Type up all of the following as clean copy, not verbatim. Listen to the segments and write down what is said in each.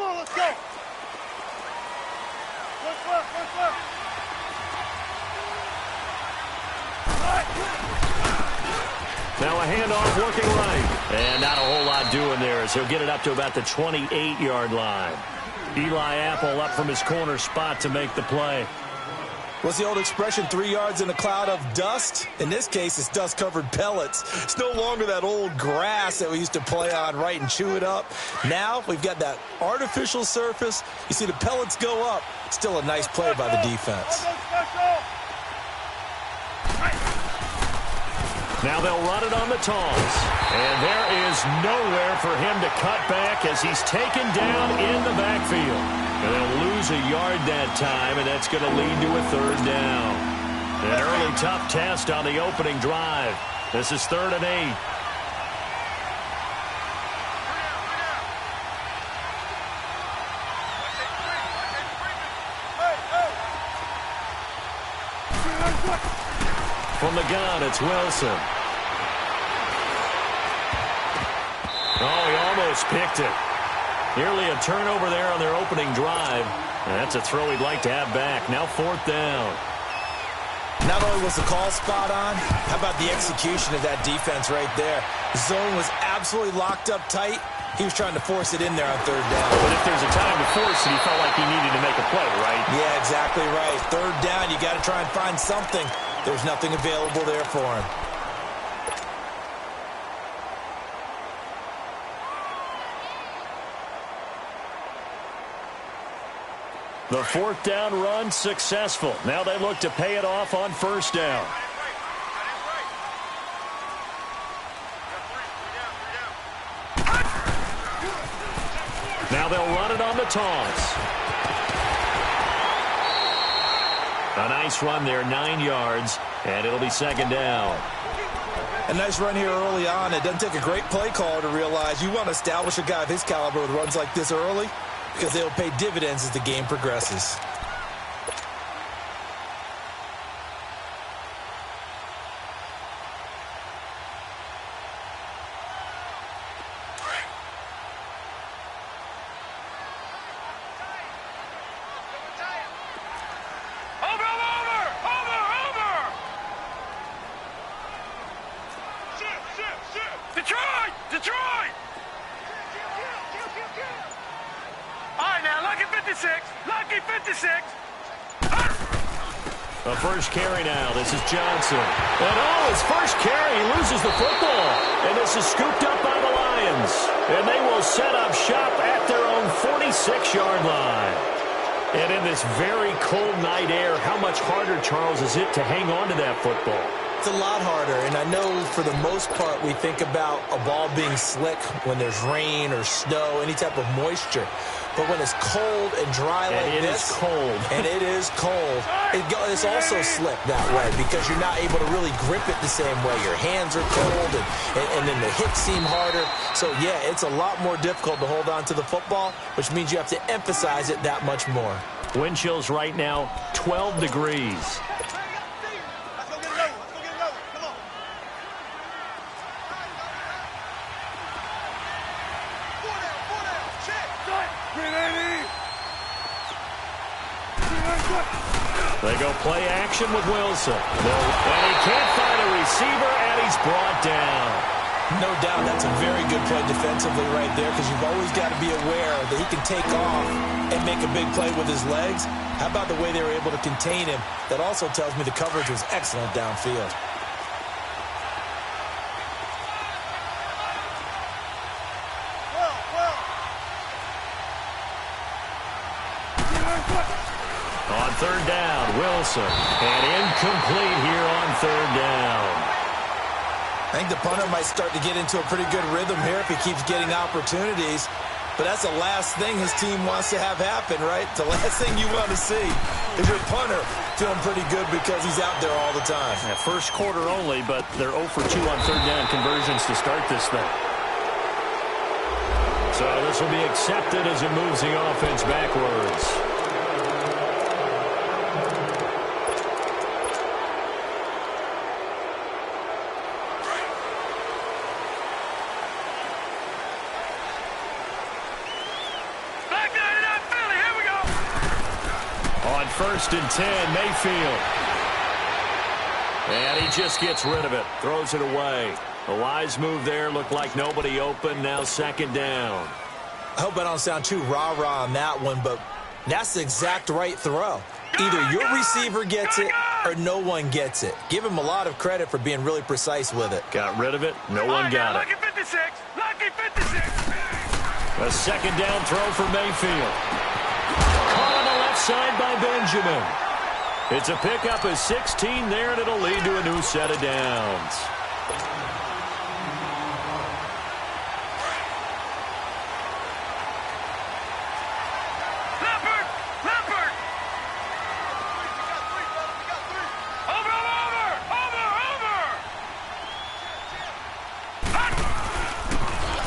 on, let's go. What's left? Now a handoff working right. And not a whole lot doing there as he'll get it up to about the 28-yard line. Eli Apple up from his corner spot to make the play. What's the old expression, 3 yards in a cloud of dust? In this case, it's dust-covered pellets. It's no longer that old grass that we used to play on, right, and chew it up. Now we've got that artificial surface. You see the pellets go up. Still a nice play by the defense. Now they'll run it on the taunts. And there is nowhere for him to cut back as he's taken down in the backfield. And they'll lose a yard that time, and that's going to lead to a third down. An early tough test on the opening drive. This is 3rd and 8. From the gun, it's Wilson. Oh, he almost picked it. Nearly a turnover there on their opening drive. And that's a throw he'd like to have back. Now 4th down. Not only was the call spot on, how about the execution of that defense right there? The zone was absolutely locked up tight. He was trying to force it in there on 3rd down. But if there's a time to force it, he felt like he needed to make a play, right? Yeah, exactly right. 3rd down, you got to try and find something. There's nothing available there for him. The 4th down run successful. Now they look to pay it off on 1st down. Now they'll run it on the taunts. A nice run there, 9 yards, and it'll be 2nd down. A nice run here early on. It doesn't take a great play caller to realize you want to establish a guy of his caliber with runs like this early because they'll pay dividends as the game progresses. Detroit! All right, now, lucky 56. Lucky 56. The first carry now. This is Johnson. And his first carry. He loses the football. And this is scooped up by the Lions. And they will set up shop at their own 46-yard line. And in this very cold night air, how much harder, Charles, is it to hang on to that football? It's a lot harder, and I know for the most part we think about a ball being slick when there's rain or snow, any type of moisture. But when it's cold and dry like this, and it is cold, it's also slick that way because you're not able to really grip it the same way. Your hands are cold, and then the hits seem harder. So, yeah, it's a lot more difficult to hold on to the football, which means you have to emphasize it that much more. Wind chills right now, 12 degrees. They go play action with Wilson. And he can't find a receiver, and he's brought down. No doubt that's a very good play defensively right there because you've always got to be aware that he can take off and make a big play with his legs. How about the way they were able to contain him? That also tells me the coverage was excellent downfield. On 3rd down, Wilson. And incomplete here on 3rd down. I think the punter might start to get into a pretty good rhythm here if he keeps getting opportunities. But that's the last thing his team wants to have happen, right? The last thing you want to see is your punter feeling pretty good because he's out there all the time. Yeah, first quarter only, but they're 0 for 2 on 3rd down conversions to start this thing. So this will be accepted as it moves the offense backwards. Back On 1st and 10, Mayfield. And he just gets rid of it, throws it away. A wise move there, looked like nobody open, now 2nd down. I hope I don't sound too rah-rah on that one, but that's the exact right throw. Either your receiver gets it or no one gets it. Give him a lot of credit for being really precise with it. Got rid of it. No one got it. Lucky 56. Lucky 56. A 2nd down throw for Mayfield. Caught on the left side by Benjamin. It's a pickup of 16 there, and it'll lead to a new set of downs.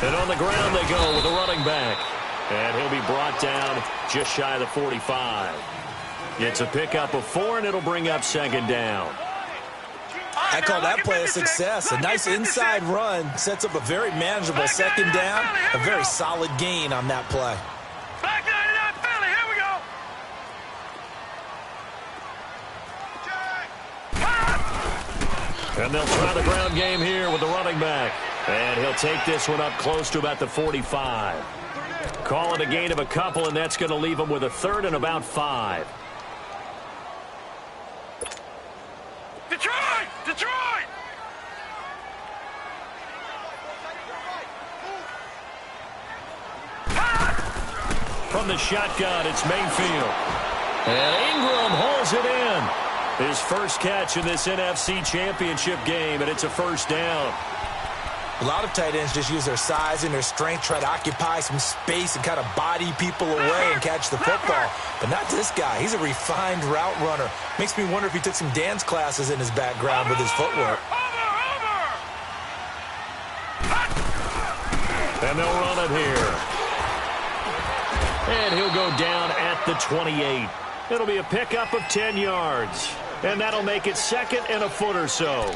And on the ground they go with a running back. And he'll be brought down just shy of the 45. It's a pickup of 4, and it'll bring up 2nd down. I call that play a success. A nice inside run sets up a very manageable 2nd down. A very solid gain on that play. Back 99 Philly, here we go. And they'll try the ground game here with the running back. And he'll take this one up close to about the 45. Call it a gain of a couple, and that's going to leave him with a 3rd and about 5. Detroit! Detroit! From the shotgun, it's Mayfield. And Ingram holds it in. His first catch in this NFC Championship game, and it's a 1st down. A lot of tight ends just use their size and their strength, try to occupy some space and kind of body people away and catch the football. But not this guy. He's a refined route runner. Makes me wonder if he took some dance classes in his background with his footwork. And they'll run it here. And he'll go down at the 28. It'll be a pickup of 10 yards. And that'll make it 2nd and a foot or so.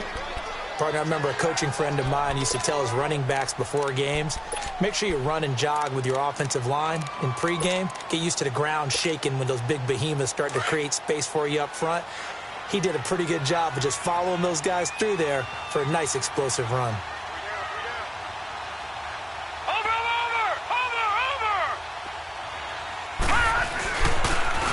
Partner, I remember a coaching friend of mine used to tell his running backs before games, make sure you run and jog with your offensive line in pregame. Get used to the ground shaking when those big behemoths start to create space for you up front. He did a pretty good job of just following those guys through there for a nice explosive run.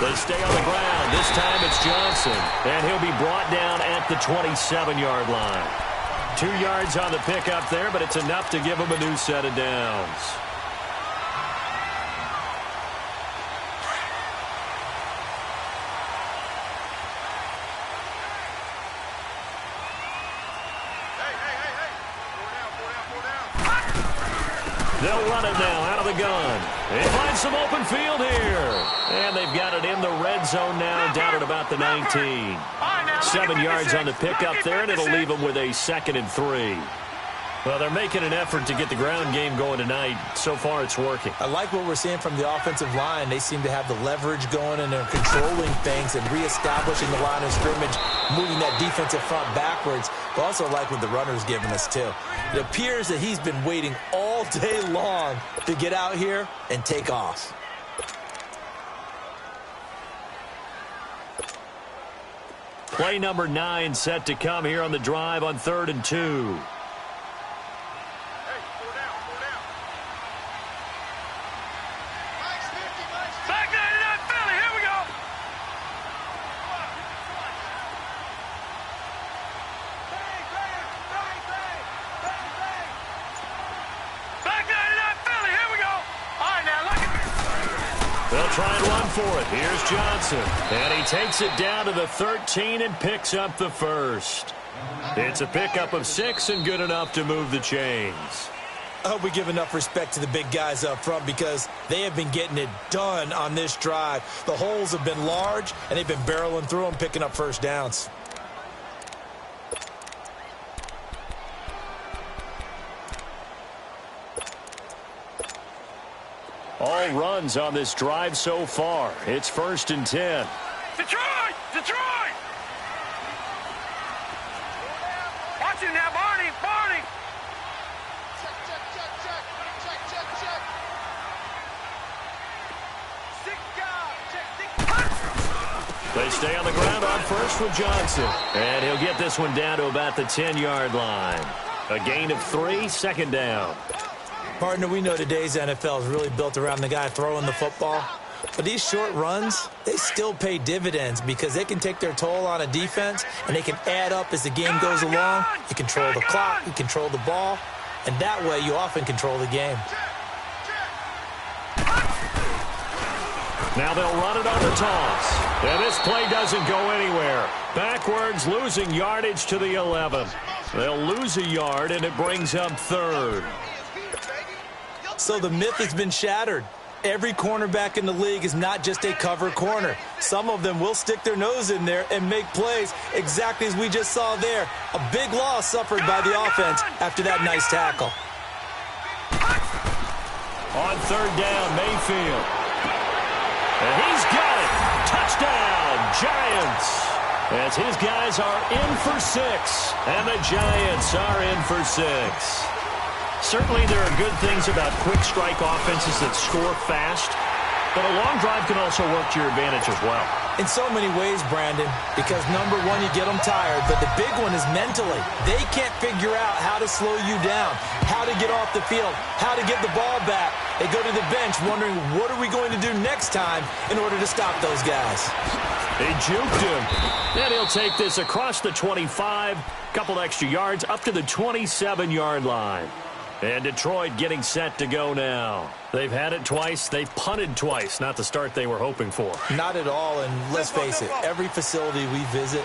They stay on the ground. This time it's Johnson. And he'll be brought down at the 27-yard line. 2 yards on the pickup there, but it's enough to give him a new set of downs. They'll run it now out of the gun. They find some open field here. And they've got it in the red zone now, down at about the 19. 7 yards on the pickup there, and it'll leave them with a 2nd and 3. Well, they're making an effort to get the ground game going tonight. So far, it's working. I like what we're seeing from the offensive line. They seem to have the leverage going, and they're controlling things and reestablishing the line of scrimmage, moving that defensive front backwards. But also like what the runner's giving us, too. It appears that he's been waiting all day long to get out here and take off. Play number 9 set to come here on the drive on 3rd and 2. They'll try and run for it. Here's Johnson. And he takes it down to the 13 and picks up the 1st. It's a pickup of 6 and good enough to move the chains. I hope we give enough respect to the big guys up front because they have been getting it done on this drive. The holes have been large, and they've been barreling through them, picking up 1st downs. All runs on this drive so far. It's 1st and 10. Detroit! Detroit! Watch it now, Barney! Barney! They stay on the ground on first with Johnson. And he'll get this one down to about the 10-yard line. A gain of 3, second down. Partner, we know today's NFL is really built around the guy throwing the football. But these short runs, they still pay dividends because they can take their toll on a defense, and they can add up as the game goes along. You control the clock, you control the ball, and that way you often control the game. Now they'll run it on the toss. And this play doesn't go anywhere. Backwards, losing yardage to the 11. They'll lose a yard, and it brings up third. So the myth has been shattered. Every cornerback in the league is not just a cover corner. Some of them will stick their nose in there and make plays exactly as we just saw there. A big loss suffered by the offense after that nice tackle. On third down, Mayfield. And he's got it. Touchdown, Giants. As his guys are in for 6. And the Giants are in for 6. Certainly there are good things about quick strike offenses that score fast, but a long drive can also work to your advantage as well. In so many ways, Brandon, because number one, you get them tired, but the big one is mentally. They can't figure out how to slow you down, how to get off the field, how to get the ball back. They go to the bench wondering, what are we going to do next time in order to stop those guys? They juked him. And he'll take this across the 25, couple extra yards, up to the 27-yard line. And Detroit getting set to go now. They've had it twice. They've punted twice. Not the start they were hoping for. Not at all, and let's face it, every facility we visit,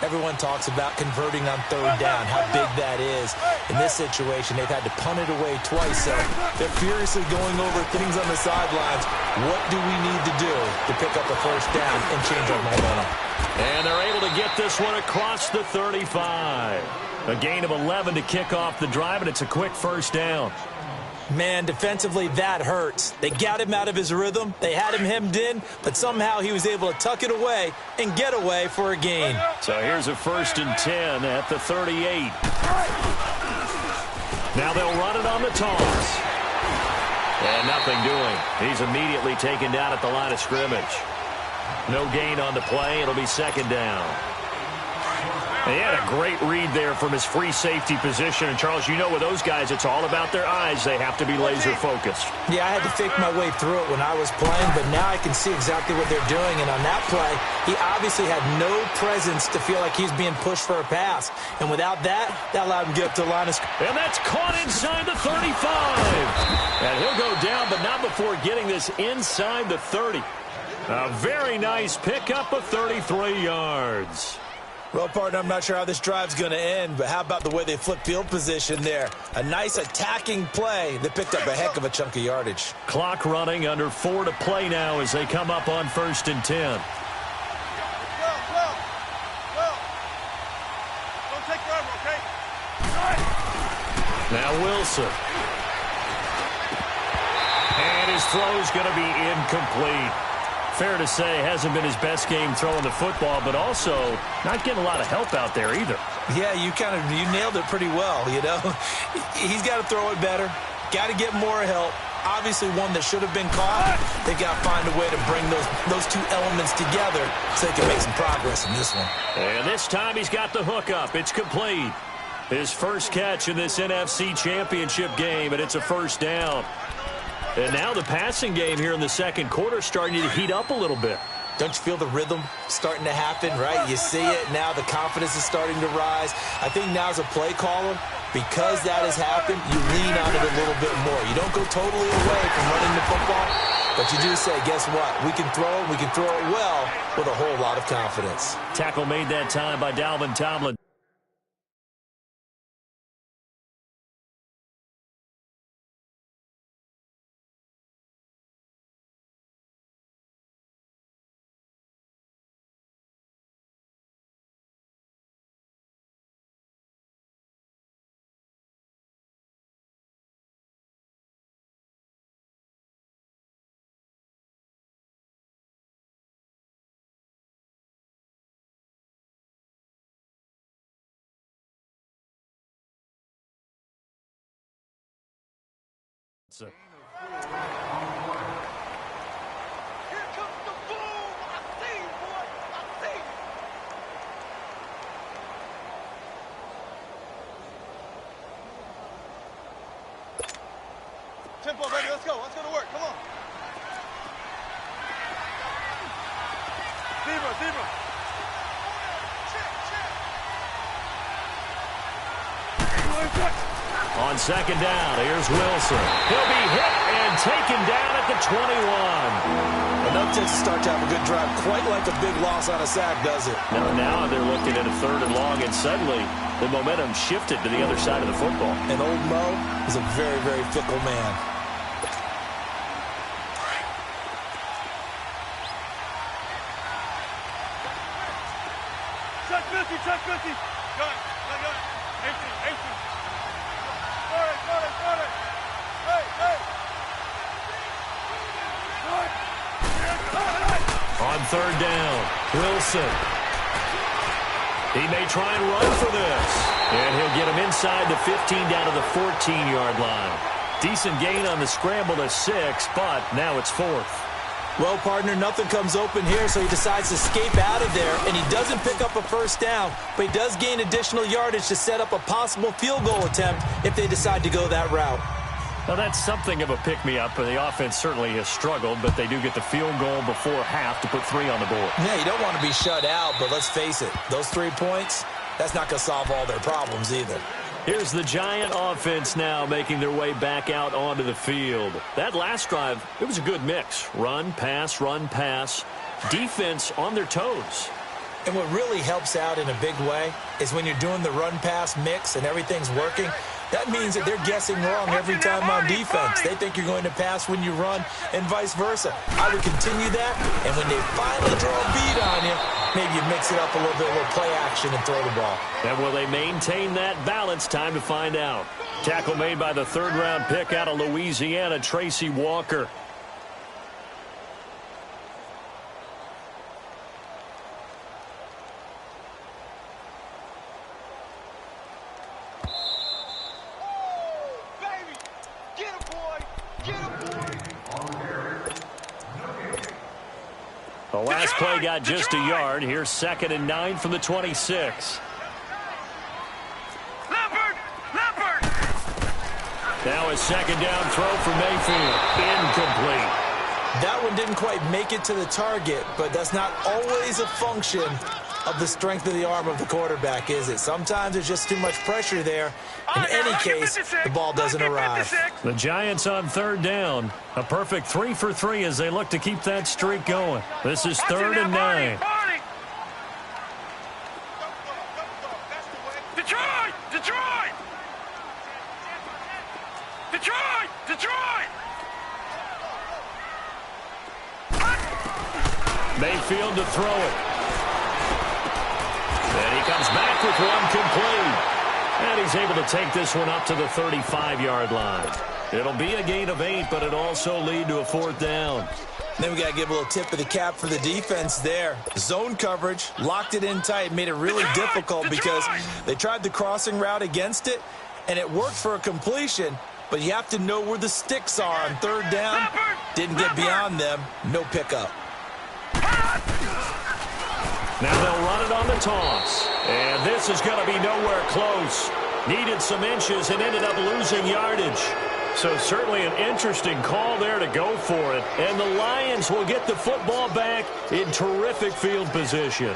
everyone talks about converting on third down, how big that is. In this situation, they've had to punt it away twice, so they're furiously going over things on the sidelines. What do we need to do to pick up a first down and change our momentum? And they're able to get this one across the 35. A gain of 11 to kick off the drive, and it's a quick first down. Man, defensively, that hurts. They got him out of his rhythm. They had him hemmed in, but somehow he was able to tuck it away and get away for a gain. So here's a 1st and 10 at the 38. Now they'll run it on the toss. And nothing doing. He's immediately taken down at the line of scrimmage. No gain on the play. It'll be second down. He had a great read there from his free safety position. And, Charles, you know with those guys, it's all about their eyes. They have to be laser-focused. Yeah, I had to fake my way through it when I was playing, but now I can see exactly what they're doing. And on that play, he obviously had no presence to feel like he's being pushed for a pass. And without that, that allowed him to get up to the line of scrimmage. And that's caught inside the 35. And he'll go down, but not before getting this inside the 30. A very nice pickup of 33 yards. Well, partner, I'm not sure how this drive's going to end, but how about the way they flip field position there? A nice attacking play that picked up a heck of a chunk of yardage. Clock running, under 4 to play now as they come up on 1st and 10. Don't take forever, okay? Now Wilson. And his throw's going to be incomplete. Fair to say, hasn't been his best game throwing the football, but also not getting a lot of help out there either. Yeah, you nailed it pretty well, you know. He's got to throw it better, got to get more help. Obviously one that should have been caught. They've got to find a way to bring those two elements together so they can make some progress in this one. And this time he's got the hook up. It's complete. His first catch in this NFC Championship game, and it's a first down. And now the passing game here in the second quarter starting to heat up a little bit. Don't you feel the rhythm starting to happen, right? You see it now. The confidence is starting to rise. I think now as a play caller, because that has happened, you lean on it a little bit more. You don't go totally away from running the football, but you do say, guess what? We can throw it. We can throw it well with a whole lot of confidence. Tackle made that time by Dalvin Tomlin. So. Here comes the boom! I see, boy! I tempo, baby. Let's go. Let's go to work. Come on. Zebra. On second down, here's Wilson. He'll be hit and taken down at the 21. Enough to start to have a good drive. Quite like a big loss on a sack, does it? Now they're looking at a 3rd and long, and suddenly the momentum shifted to the other side of the football. And old Mo is a very, very fickle man. Check 50. Got it. 18. Got it. Hey. On 3rd down, Wilson. He may try and run for this. And he'll get him inside the 15 down to the 14-yard line. Decent gain on the scramble to 6, but now it's 4th. Well, partner, nothing comes open here, so he decides to escape out of there, and he doesn't pick up a 1st down, but he does gain additional yardage to set up a possible field goal attempt if they decide to go that route. Now, that's something of a pick-me-up, and the offense certainly has struggled, but they do get the field goal before half to put 3 on the board. Yeah, you don't want to be shut out, but let's face it, those 3 points, that's not going to solve all their problems either. Here's the Giant offense now making their way back out onto the field. That last drive, it was a good mix. Run, pass. Defense on their toes. And what really helps out in a big way is when you're doing the run-pass mix and everything's working, that means that they're guessing wrong every time on defense. They think you're going to pass when you run and vice versa. I would continue that, and when they finally draw a beat on you, maybe you mix it up a little bit, a little play action and throw the ball. And will they maintain that balance? Time to find out. Tackle made by the 3rd-round pick out of Louisiana, Tracy Walker. The last play got just a yard. Here's 2nd and 9 from the 26. Leopard! Now a 2nd down throw for Mayfield. Incomplete. That one didn't quite make it to the target, but that's not always a function of the strength of the arm of the quarterback, is it? Sometimes there's just too much pressure there. In any case, the ball doesn't arrive. The Giants on 3rd down. A perfect 3 for 3 as they look to keep that streak going. This is 3rd and 9. Detroit! Mayfield to throw it. And he comes back with one complete. And he's able to take this one up to the 35-yard line. It'll be a gain of 8, but it'll also lead to a 4th down. Then we got to give a little tip of the cap for the defense there. Zone coverage, locked it in tight, made it really difficult because they tried the crossing route against it, and it worked for a completion, but you have to know where the sticks are on 3rd down. Didn't get beyond them. No pickup. Now they'll run it on the toss. And this is going to be nowhere close. Needed some inches and ended up losing yardage. So certainly an interesting call there to go for it. And the Lions will get the football back in terrific field position.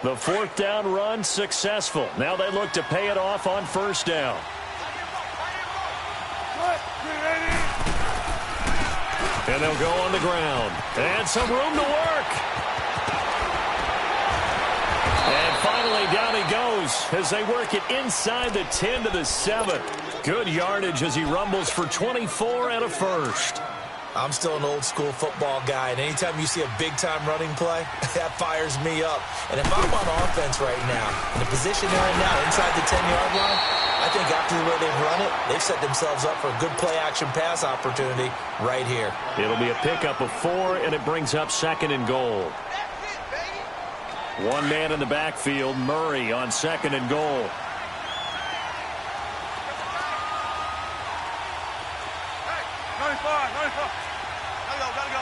The 4th down run successful. Now they look to pay it off on 1st down. And they'll go on the ground. And some room to work. And finally down he goes as they work it inside the 10 to the 7. Good yardage as he rumbles for 24 and a first. I'm still an old-school football guy, and anytime you see a big-time running play, that fires me up. And if I'm on offense right now, in the position they're in now, inside the 10-yard line, I think after the way they've run it, they've set themselves up for a good play-action pass opportunity right here. It'll be a pickup of 4, and it brings up 2nd and goal. One man in the backfield, Murray on 2nd and goal. Hey, 95. Gotta go.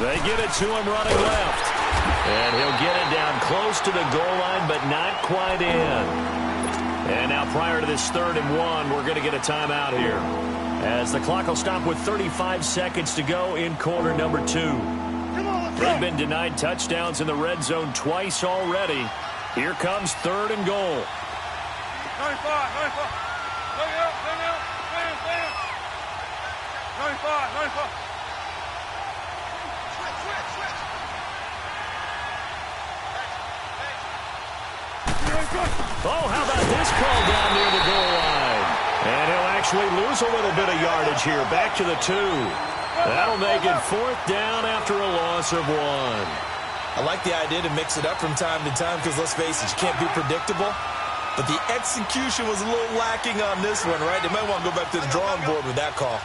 They give it to him running left. And he'll get it down close to the goal line, but not quite in. And now prior to this 3rd and 1, we're going to get a timeout here, as the clock will stop with 35 seconds to go in quarter number 2. They've been denied touchdowns in the red zone twice already. Here comes 3rd and goal. 95. Lay out. Stand. 95. Oh, how about this call down near the goal line? And he'll actually lose a little bit of yardage here. Back to the 2. That'll make it 4th down after a loss of 1. I like the idea to mix it up from time to time because, let's face it, you can't be predictable. But the execution was a little lacking on this one, right? They might want to go back to the drawing board with that call.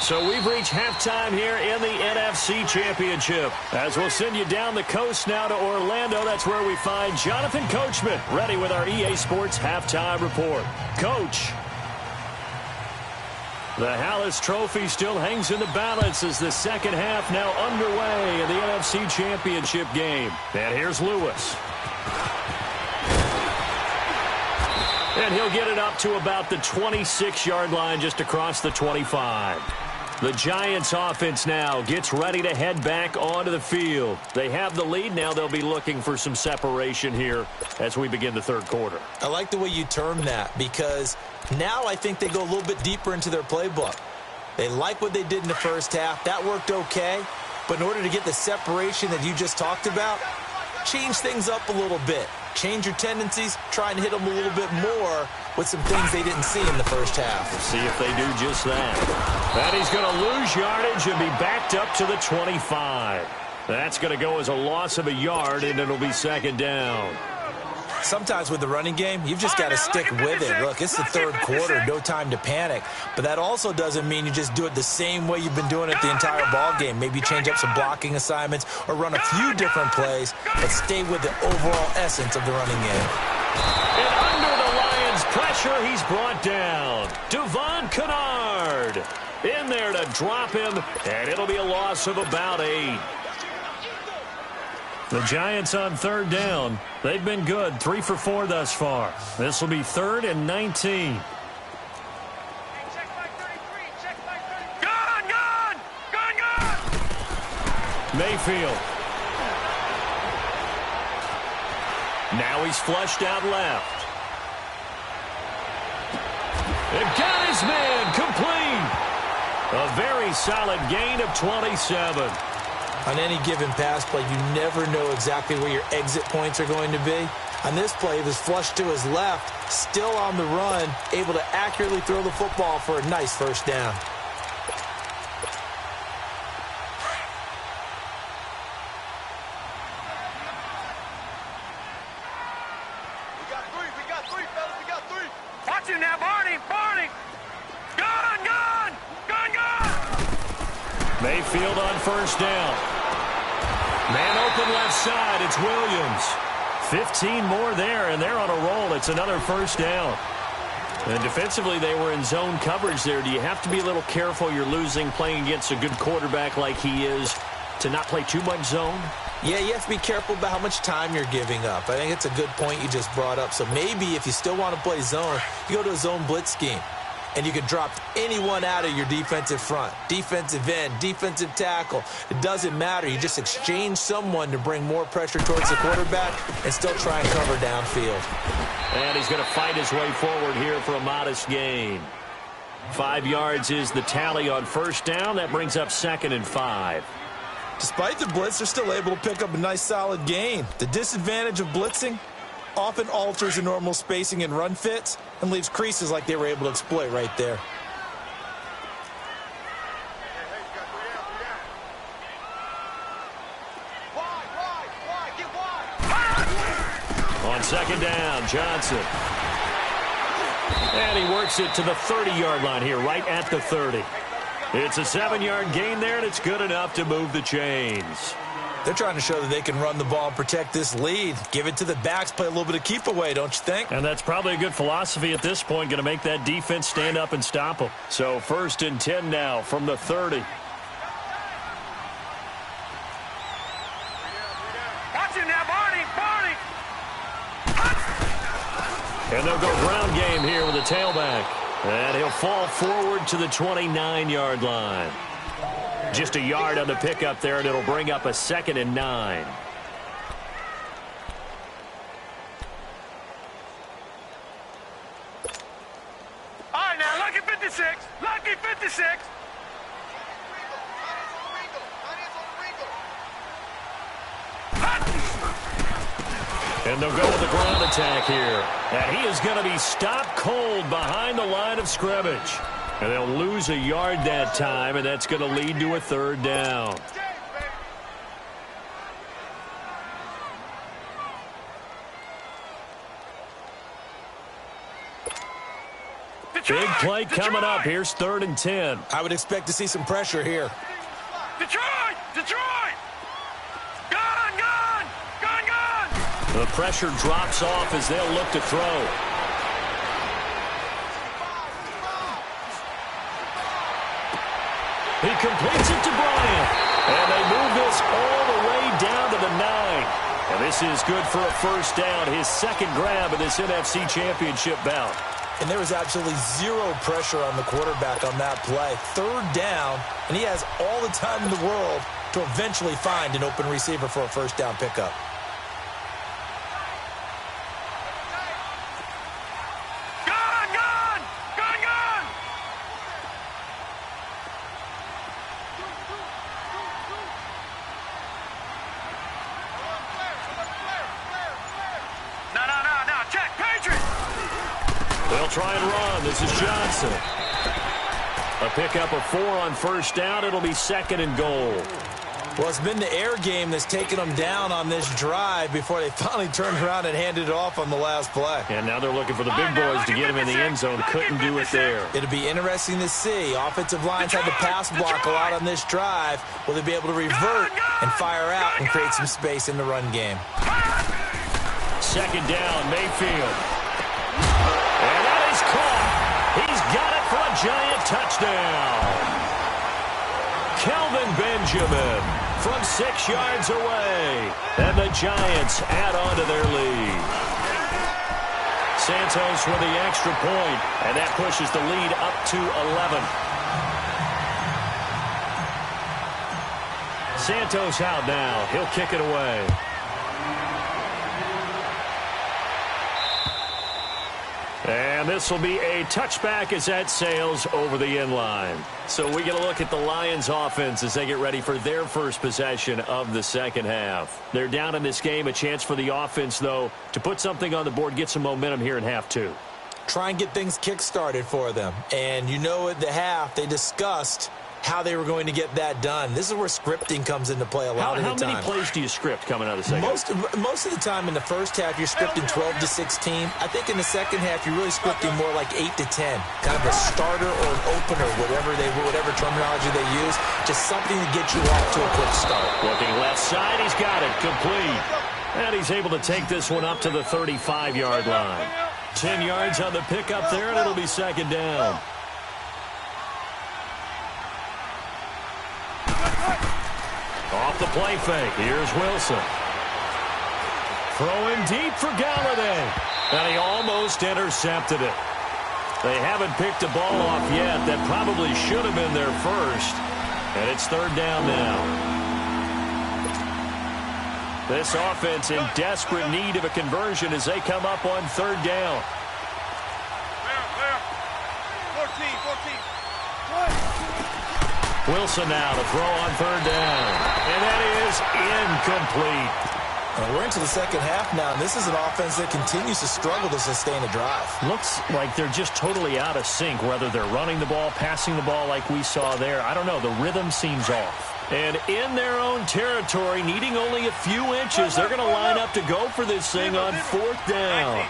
So we've reached halftime here in the NFC Championship. As we'll send you down the coast now to Orlando, that's where we find Jonathan Coachman, ready with our EA Sports Halftime Report. Coach. The Hallis Trophy still hangs in the balance as the second half now underway in the NFC Championship game. And here's Lewis. And he'll get it up to about the 26-yard line, just across the 25. The Giants offense now gets ready to head back onto the field. They have the lead. Now they'll be looking for some separation here as we begin the 3rd quarter. I like the way you term that, because now I think they go a little bit deeper into their playbook. They like what they did in the first half. That worked okay. But in order to get the separation that you just talked about, change things up a little bit. Change your tendencies, try and hit them a little bit more with some things they didn't see in the first half. See if they do just that. And he's going to lose yardage and be backed up to the 25. That's going to go as a loss of a yard, and it'll be 2nd down. Sometimes with the running game, you've just got to stick with it. Look, it's the 3rd quarter, no time to panic. But that also doesn't mean you just do it the same way you've been doing it the entire ball game. Maybe change up some blocking assignments or run a few different plays, but stay with the overall essence of the running game. And under the Lions' pressure, he's brought down. Devon Kennard in there to drop him, and it'll be a loss of about 8. The Giants on 3rd down. They've been good, 3 for 4 thus far. This will be 3rd and 19. Gone! Mayfield. Now he's flushed out left. And got his man complete. A very solid gain of 27. On any given pass play, you never know exactly where your exit points are going to be. On this play, it was flushed to his left, still on the run, able to accurately throw the football for a nice 1st down. We got 3, fellas. We got 3. Watch him now, Barney. Gone! Mayfield on 1st down. Man open left side. It's Williams. 15 more there, and they're on a roll. It's another 1st down. And defensively, they were in zone coverage there. Do you have to be a little careful? You're losing playing against a good quarterback like he is to not play too much zone? Yeah, you have to be careful about how much time you're giving up. I think it's a good point you just brought up. So maybe if you still want to play zone, you go to a zone blitz scheme. And you can drop anyone out of your defensive front. Defensive end, defensive tackle. It doesn't matter. You just exchange someone to bring more pressure towards the quarterback and still try and cover downfield. And he's going to fight his way forward here for a modest gain. 5 yards is the tally on 1st down. That brings up 2nd and 5. Despite the blitz, they're still able to pick up a nice solid gain. The disadvantage of blitzing often alters the normal spacing and run fits and leaves creases like they were able to exploit right there. On 2nd down, Johnson. And he works it to the 30-yard line here, right at the 30. It's a 7-yard gain there, and it's good enough to move the chains. They're trying to show that they can run the ball and protect this lead. Give it to the backs, play a little bit of keep away, don't you think? And that's probably a good philosophy at this point, going to make that defense stand up and stop them. So 1st and 10 now from the 30. Watch him now, Barney! Barney! And they'll go ground game here with a tailback. And he'll fall forward to the 29-yard line. Just a yard on the pickup there, and it'll bring up a 2nd and 9. All right, now, lucky 56. Lucky 56. And they'll go with the ground attack here. And he is going to be stopped cold behind the line of scrimmage. And they'll lose a yard that time, and that's going to lead to a 3rd down. Big play coming up. Here's 3rd and 10. I would expect to see some pressure here. Detroit! Detroit! Gone! Gone! Gone! Gone! The pressure drops off as they'll look to throw. He completes it to Bryant. And they move this all the way down to the 9. And this is good for a 1st down. His 2nd grab of this NFC Championship bout. And there was absolutely zero pressure on the quarterback on that play. 3rd down, and he has all the time in the world to eventually find an open receiver for a 1st down pickup. Gone! Gone! Gone! Gone! No. Check, Patriots! They'll try and run. This is Johnson. A pickup of 4 on 1st down. It'll be 2nd and goal. Well, it's been the air game that's taken them down on this drive before they finally turned around and handed it off on the last play. And now they're looking for the big boys to get him in the end zone. Couldn't do it there. It'll be interesting to see. Offensive lines had to pass block a lot on this drive. Will they be able to revert and fire out and create some space in the run game? 2nd down, Mayfield. And that is caught. He's got it for a giant touchdown. Kelvin Benjamin from 6 yards away. And the Giants add on to their lead. Santos with the extra point, and that pushes the lead up to 11. Santos out now. He'll kick it away. And this will be a touchback as that sails over the end line. So we get a look at the Lions offense as they get ready for their first possession of the 2nd half. They're down in this game. A chance for the offense, though, to put something on the board, get some momentum here in half 2. Try and get things kick-started for them. And you know at the half, they discussed how they were going to get that done. This is where scripting comes into play a lot of the time. How many plays do you script coming out of the 2nd half? Most of the time in the 1st half, you're scripting 12 to 16. I think in the 2nd half, you're really scripting more like 8 to 10. Kind of a starter or an opener, whatever terminology they use. Just something to get you off to a quick start. Looking left side, he's got it. Complete. And he's able to take this one up to the 35-yard line. 10 yards on the pickup there, and it'll be 2nd down. Off the play fake. Here's Wilson. Throwing deep for Galladay. And he almost intercepted it. They haven't picked a ball off yet. That probably should have been their first. And it's 3rd down now. This offense in desperate need of a conversion as they come up on 3rd down. 14. Wilson now to throw on 3rd down. And that is incomplete. And we're into the 2nd half now, and this is an offense that continues to struggle to sustain a drive. Looks like they're just totally out of sync, whether they're running the ball, passing the ball like we saw there. I don't know. The rhythm seems off. And in their own territory, needing only a few inches, they're going to line up to go for this thing on 4th down.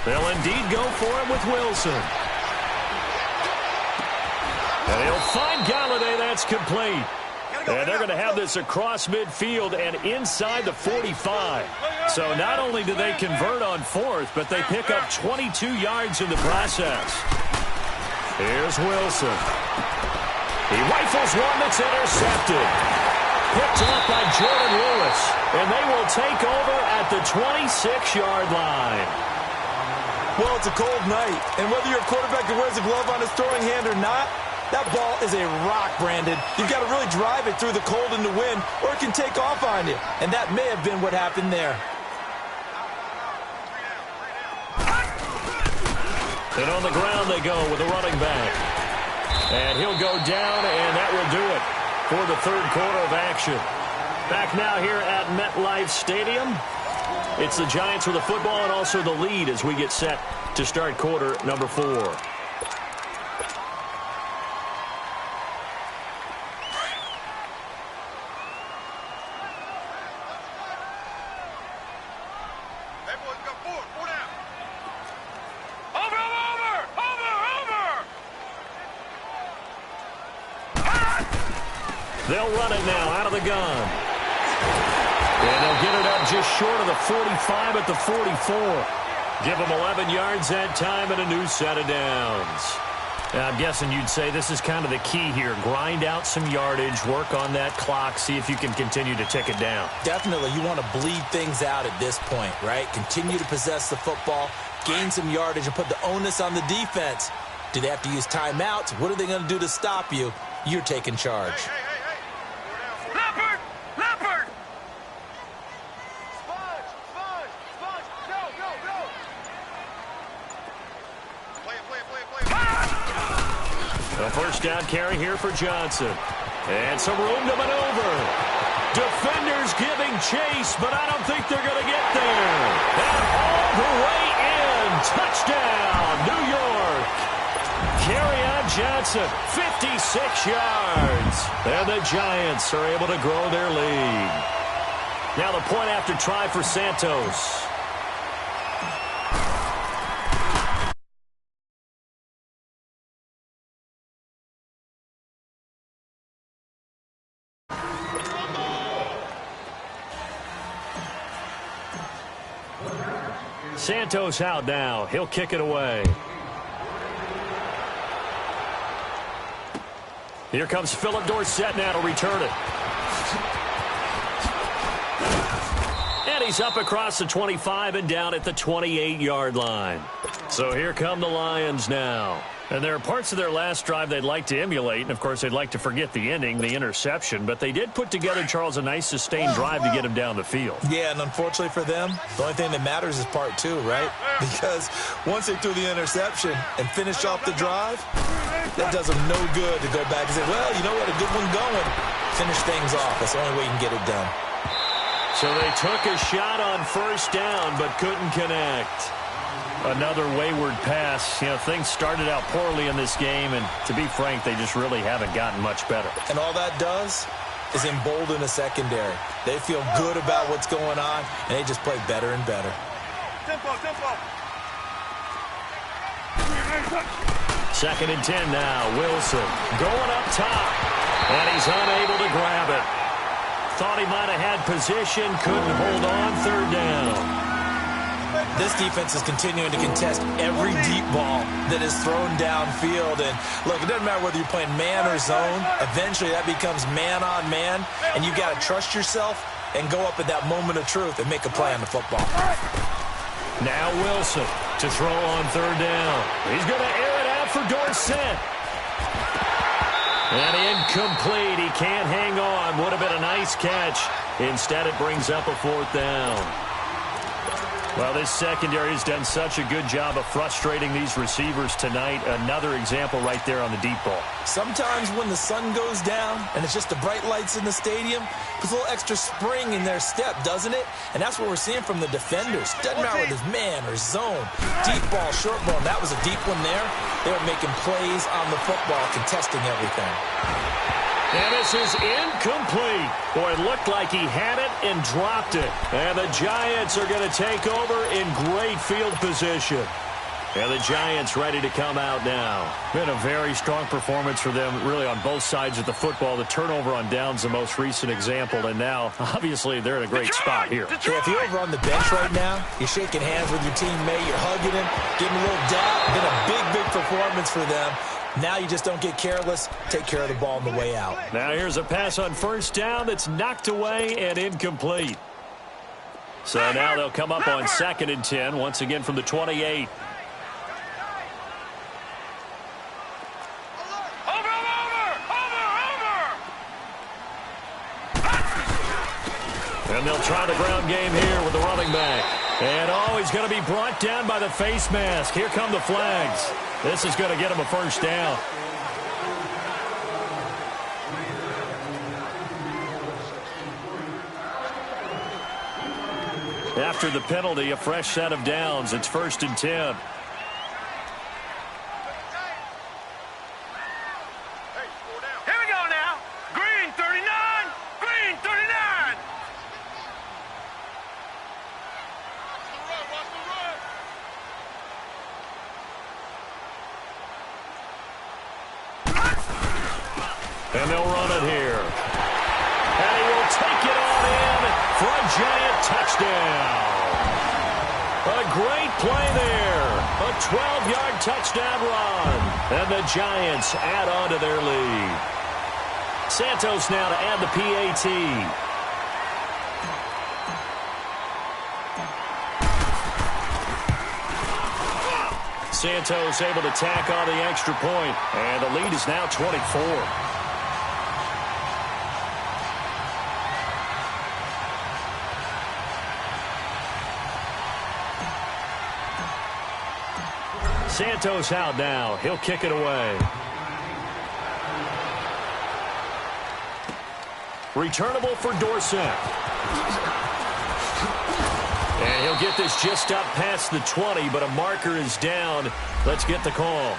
They'll indeed go for it with Wilson. And he'll find Galladay. That's complete. And they're going to have this across midfield and inside the 45. So not only do they convert on fourth, but they pick up 22 yards in the process. Here's Wilson. He rifles one that's intercepted. Picked off by Jordan Lewis. And they will take over at the 26-yard line. Well, it's a cold night. And whether you're a quarterback that wears a glove on his throwing hand or not, that ball is a rock, Brandon. You've got to really drive it through the cold and the wind, or it can take off on you. And that may have been what happened there. And on the ground they go with a running back. And he'll go down, and that will do it for the third quarter of action. Back now here at MetLife Stadium. It's the Giants with the football and also the lead as we get set to start quarter number 4. They'll run it now out of the gun. And they'll get it up just short of the 45 at the 44. Give them 11 yards that time and a new set of downs. I'm guessing you'd say this is kind of the key here. Grind out some yardage, work on that clock, see if you can continue to tick it down. Definitely. You want to bleed things out at this point, right? Continue to possess the football, gain some yardage, and put the onus on the defense. Do they have to use timeouts? What are they going to do to stop you? You're taking charge. A first down carry here for Johnson. And some room to maneuver. Defenders giving chase, but I don't think they're going to get there. And all the way in. Touchdown, New York. Carry on Johnson, 56 yards. And the Giants are able to grow their lead. Now the point after try for Santos. Santos out now. He'll kick it away. Here comes Philip Dorsett now to return it. And he's up across the 25 and down at the 28-yard line. So here come the Lions now. And there are parts of their last drive they'd like to emulate. And, of course, they'd like to forget the ending, the interception. But they did put together, Charles, a nice sustained drive to get him down the field. Yeah, and unfortunately for them, the only thing that matters is part 2, right? Because once they threw the interception and finished off the drive, that does them no good to go back and say, well, you know what, a good one going. Finish things off. That's the only way you can get it done. So they took a shot on first down but couldn't connect. Another wayward pass. You know, things started out poorly in this game, and to be frank, they just really haven't gotten much better. And all that does is embolden the secondary. They feel good about what's going on, and they just play better and better. Second and 10 now. Wilson going up top, and he's unable to grab it. Thought he might have had position, couldn't hold on. Third down. This defense is continuing to contest every deep ball that is thrown downfield. And, look, it doesn't matter whether you're playing man or zone. Eventually, that becomes man-on-man, and you've got to trust yourself and go up at that moment of truth and make a play on the football. Now Wilson to throw on third down. He's going to air it out for Dorsett. And incomplete. He can't hang on. Would have been a nice catch. Instead, it brings up a fourth down. Well, this secondary has done such a good job of frustrating these receivers tonight. Another example right there on the deep ball. Sometimes when the sun goes down and it's just the bright lights in the stadium, puts a little extra spring in their step, doesn't it? And that's what we're seeing from the defenders. Doesn't matter whether it's man or zone. Deep ball, short ball. That was a deep one there. They were making plays on the football, contesting everything. And this is incomplete. Boy, it looked like he had it and dropped it. And the Giants are going to take over in great field position. And the Giants ready to come out now. Been a very strong performance for them, really, on both sides of the football. The turnover on downs, the most recent example, and now, obviously, they're in a great spot here. Yeah, if you're over on the bench right now, you're shaking hands with your teammate, you're hugging him, giving him a little dab. Been a big, big performance for them. Now you just don't get careless. Take care of the ball on the way out. Now here's a pass on first down that's knocked away and incomplete. So now they'll come up on 2nd and 10, once again from the 28. And they'll try the ground game here with the running back. And, he's going to be brought down by the face mask. Here come the flags. This is going to get him a first down. After the penalty, a fresh set of downs. It's 1st and 10. And they'll run it here. And he will take it on in for a Giant touchdown. A great play there. A 12-yard touchdown run. And the Giants add on to their lead. Santos now to add the PAT. Santos able to tack on the extra point. And the lead is now 24. Santos out now. He'll kick it away. Returnable for Dorsett. And he'll get this just up past the 20, but a marker is down. Let's get the call.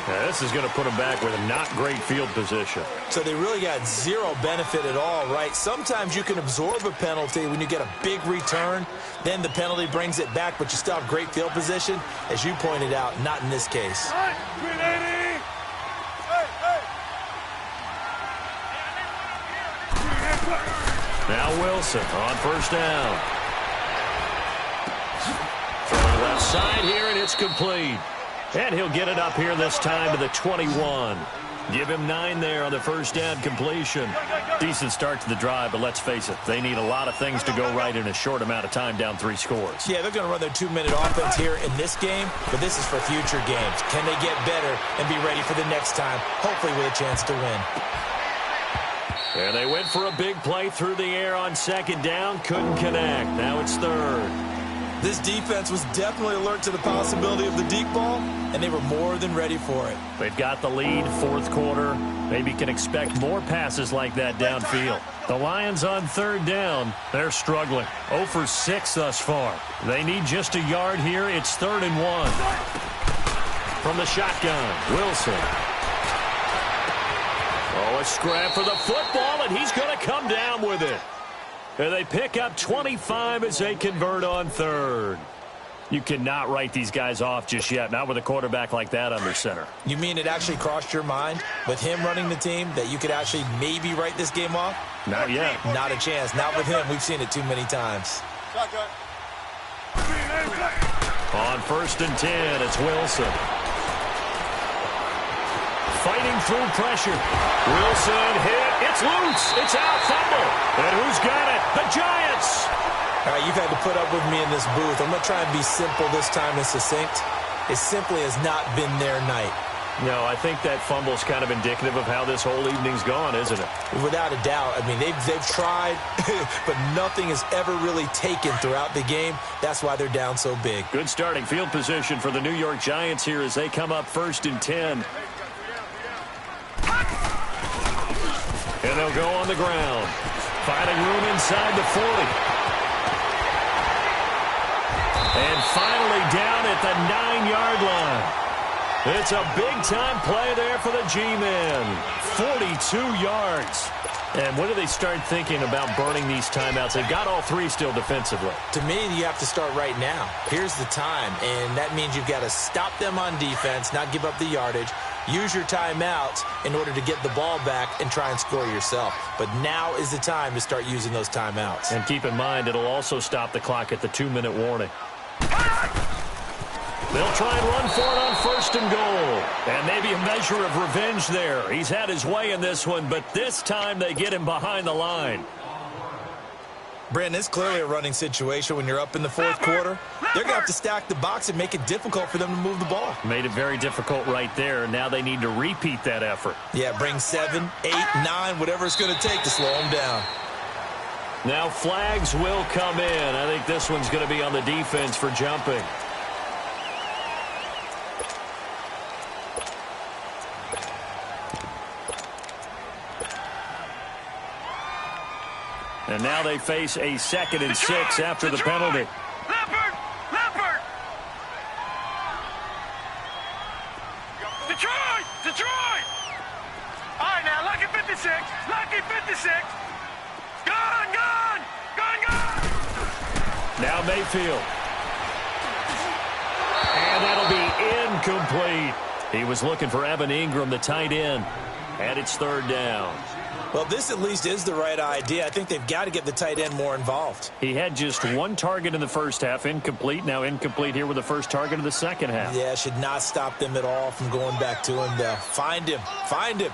Now, this is going to put him back with a not great field position. So they really got zero benefit at all, right? Sometimes you can absorb a penalty when you get a big return. Then the penalty brings it back, but you still have great field position. As you pointed out, not in this case. Now Wilson on first down. Throwing left side here, and it's complete. And he'll get it up here this time to the 21. Give him 9 there on the first down completion. Decent start to the drive, but let's face it, they need a lot of things to go right in a short amount of time, down 3 scores. Yeah, they're going to run their 2-minute offense here in this game, but this is for future games. Can they get better and be ready for the next time, hopefully with a chance to win? And they went for a big play through the air on 2nd down, couldn't connect. Now it's 3rd. This defense was definitely alert to the possibility of the deep ball, and they were more than ready for it. They've got the lead, 4th quarter. Maybe can expect more passes like that downfield. The Lions on 3rd down. They're struggling. 0 for 6 thus far. They need just a yard here. It's 3rd and 1. From the shotgun, Wilson. Oh, a scrap for the football, and he's going to come down with it. And they pick up 25 as they convert on 3rd. You cannot write these guys off just yet, not with a quarterback like that under center. You mean it actually crossed your mind with him running the team that you could actually maybe write this game off? Not yet. Not a chance. Not with him. We've seen it too many times. On 1st and 10, it's Wilson. Fighting through pressure. Wilson hit. It's loose. It's out. Fumble. And who's got it? The Giants. All right, you've had to put up with me in this booth. I'm going to try and be simple this time and succinct. It simply has not been their night. No, I think that fumble's kind of indicative of how this whole evening's gone, isn't it? Without a doubt. I mean, they've tried, but nothing is ever really taken throughout the game. That's why they're down so big. Good starting field position for the New York Giants here as they come up 1st and 10. And they'll go on the ground. Finding room inside the 40. And finally down at the 9-yard line. It's a big-time play there for the G-men. 42 yards. And when do they start thinking about burning these timeouts? They've got all three still defensively. To me, you have to start right now. Here's the time, and that means you've got to stop them on defense, not give up the yardage, use your timeouts in order to get the ball back and try and score yourself. But now is the time to start using those timeouts. And keep in mind, it'll also stop the clock at the 2-minute warning. They'll try and run for it on 1st and goal. And maybe a measure of revenge there. He's had his way in this one, but this time they get him behind the line. Brandon, it's clearly a running situation when you're up in the 4th quarter. They're going to have to stack the box and make it difficult for them to move the ball. Made it very difficult right there. Now they need to repeat that effort. Yeah, bring 7, 8, 9, whatever it's going to take to slow them down. Now flags will come in. I think this one's going to be on the defense for jumping. And now they face a 2nd and 6 after the penalty. Leopard! Leopard! Detroit! Detroit! All right, now, lucky 56. Lucky 56. Gone, gone! Gone, gone! Now Mayfield. And that'll be incomplete. He was looking for Evan Ingram, the tight end. And it's 3rd down. Well, this at least is the right idea. I think they've got to get the tight end more involved. He had just 1 target in the first half, incomplete. Now incomplete here with the first target of the second half. Yeah, should not stop them at all from going back to him, though. Find him. Find him.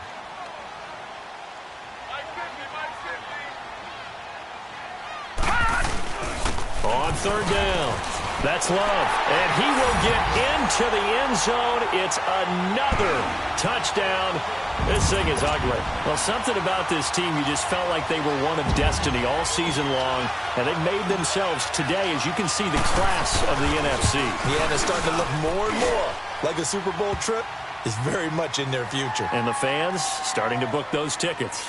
On 3rd down. That's Love. And he will get into the end zone. It's another touchdown. This thing is ugly. Well, something about this team, you just felt like they were one of destiny all season long. And they made themselves today, as you can see, the class of the NFC. Yeah, they're starting to look more and more like a Super Bowl trip is very much in their future. And the fans starting to book those tickets.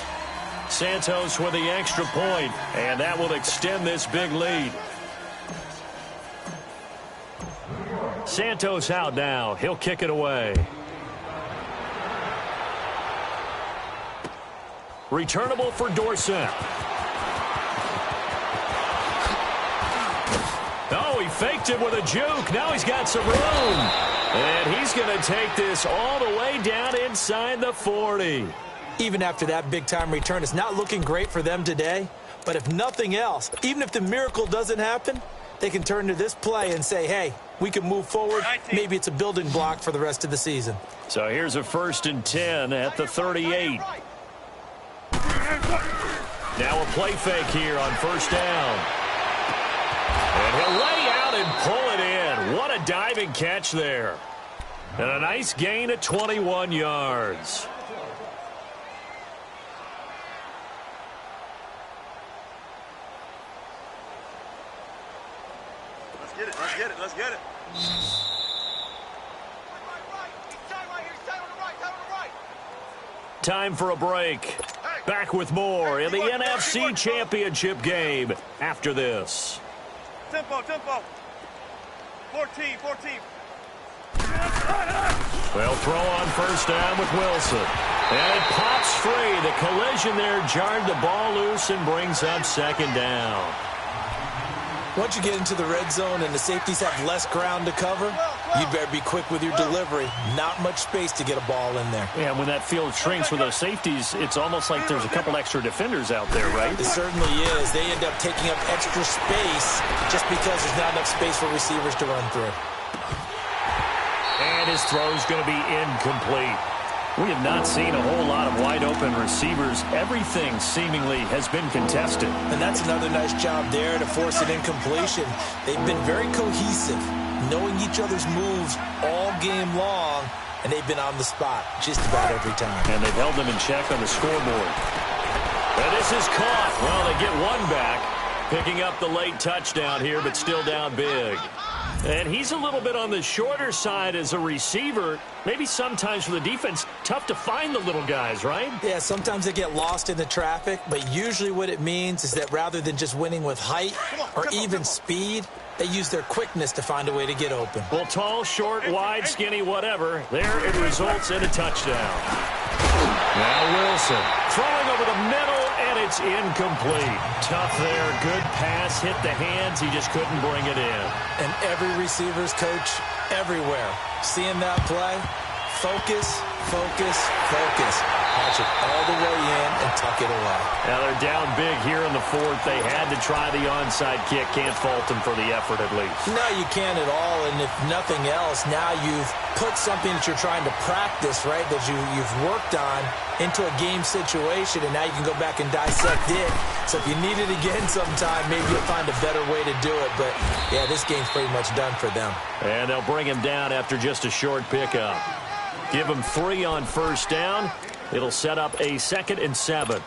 Santos with the extra point, and that will extend this big lead. Santos out now. He'll kick it away. Returnable for Dorsett. Oh, he faked it with a juke. Now he's got some room. And he's going to take this all the way down inside the 40. Even after that big-time return, it's not looking great for them today. But if nothing else, even if the miracle doesn't happen, they can turn to this play and say, hey, we can move forward. Maybe it's a building block for the rest of the season. So here's a 1st and 10 at the 38. Now a play fake here on 1st down. And he'll lay out and pull it in. What a diving catch there. And a nice gain at 21 yards. Let's get it, let's get it, let's get it. Time for a break. Back with more in the NFC Championship game after this. Tempo, tempo. 14. They'll throw on 1st down with Wilson. And it pops free. The collision there jarred the ball loose and brings up 2nd down. Once you get into the red zone and the safeties have less ground to cover, you'd better be quick with your delivery. Not much space to get a ball in there. Yeah, when that field shrinks with those safeties, it's almost like there's a couple extra defenders out there, right? It certainly is. They end up taking up extra space just because there's not enough space for receivers to run through. And his throw's going to be incomplete. We have not seen a whole lot of wide-open receivers. Everything seemingly has been contested. And that's another nice job there to force an incompletion. They've been very cohesive, knowing each other's moves all game long, and they've been on the spot just about every time. And they've held them in check on the scoreboard. And this is caught. Well, they get one back, picking up the late touchdown here, but still down big. And he's a little bit on the shorter side as a receiver. Maybe sometimes for the defense, tough to find the little guys, right? Yeah, sometimes they get lost in the traffic, but usually what it means is that rather than just winning with height or even speed, they use their quickness to find a way to get open. Well, tall, short, wide, skinny, whatever. There it results in a touchdown. Now Wilson throwing over the middle, It's incomplete. Tough there. Good pass. Hit the hands. He just couldn't bring it in. And every receiver's coach everywhere, seeing that play, focus, focus, focus. Punch it all the way in and tuck it away. Now they're down big here in the fourth. They had to try the onside kick. Can't fault them for the effort at least. No, you can't at all. And if nothing else, now you've put something that you're trying to practice, right, that you've worked on into a game situation, and now you can go back and dissect it. So if you need it again sometime, maybe you'll find a better way to do it. But, yeah, this game's pretty much done for them. And they'll bring him down after just a short pickup. Give him 3 on first down. It'll set up a 2nd and 7.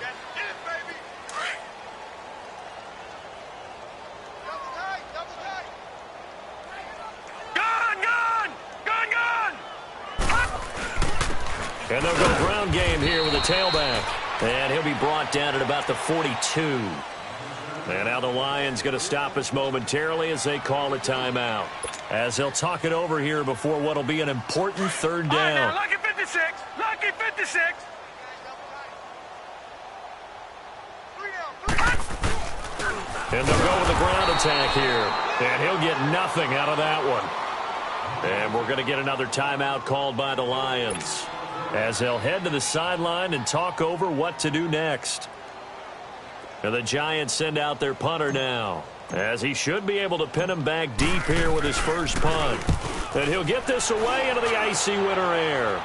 And they'll go ground game here with a tailback. And he'll be brought down at about the 42. And now the Lions going to stop us momentarily as they call a timeout. As they'll talk it over here before what will be an important 3rd down. All right, now, lucky 56. Lucky 56. And they'll go with the ground attack here. And he'll get nothing out of that one. And we're going to get another timeout called by the Lions, as they'll head to the sideline and talk over what to do next. And the Giants send out their punter now, as he should be able to pin him back deep here with his first punt. And he'll get this away into the icy winter air.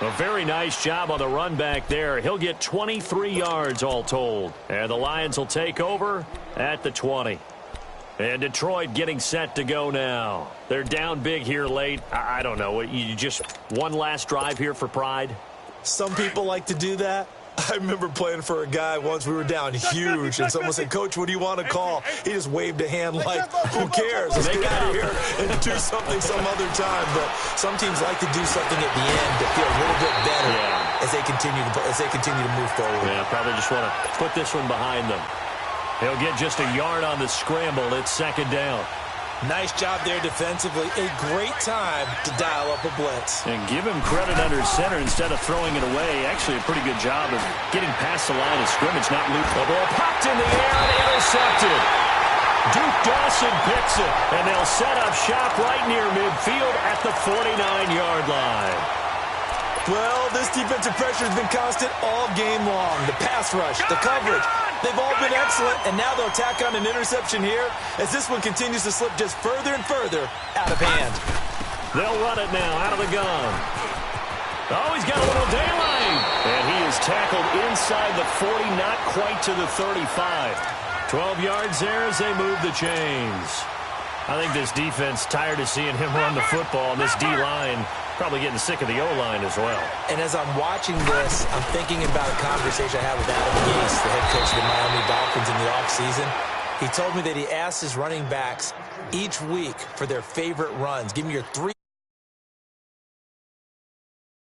A very nice job on the run back there. He'll get 23 yards all told. And the Lions will take over at the 20. And Detroit getting set to go now. They're down big here late. I don't know. You just one last drive here for pride? Some people like to do that. I remember playing for a guy once. We were down huge, and someone said, "Coach, what do you want to call?" He just waved a hand like, "Who cares? Let's get out of here and do something some other time." But some teams like to do something at the end to feel a little bit better as they continue to move forward. Yeah, probably just want to put this one behind them. He'll get just a yard on the scramble. It's 2nd down. Nice job there defensively. A great time to dial up a blitz. And give him credit under center instead of throwing it away. Actually, a pretty good job of getting past the line of scrimmage, not loop. The ball popped in the air and intercepted. Duke Dawson picks it, and they'll set up shop right near midfield at the 49-yard line. Well, this defensive pressure has been constant all game long. The pass rush, the coverage, they've all been excellent, and now they'll tack on an interception here as this one continues to slip just further and further out of hand. They'll run it now out of the gun. Oh, he's got a little daylight. And he is tackled inside the 40, not quite to the 35. 12 yards there as they move the chains. I think this defense tired of seeing him run the football, and this D-line probably getting sick of the O-line as well. And as I'm watching this, I'm thinking about a conversation I had with Adam Gase, the head coach of the Miami Dolphins in the offseason. He told me that he asked his running backs each week for their favorite runs. Give me your 3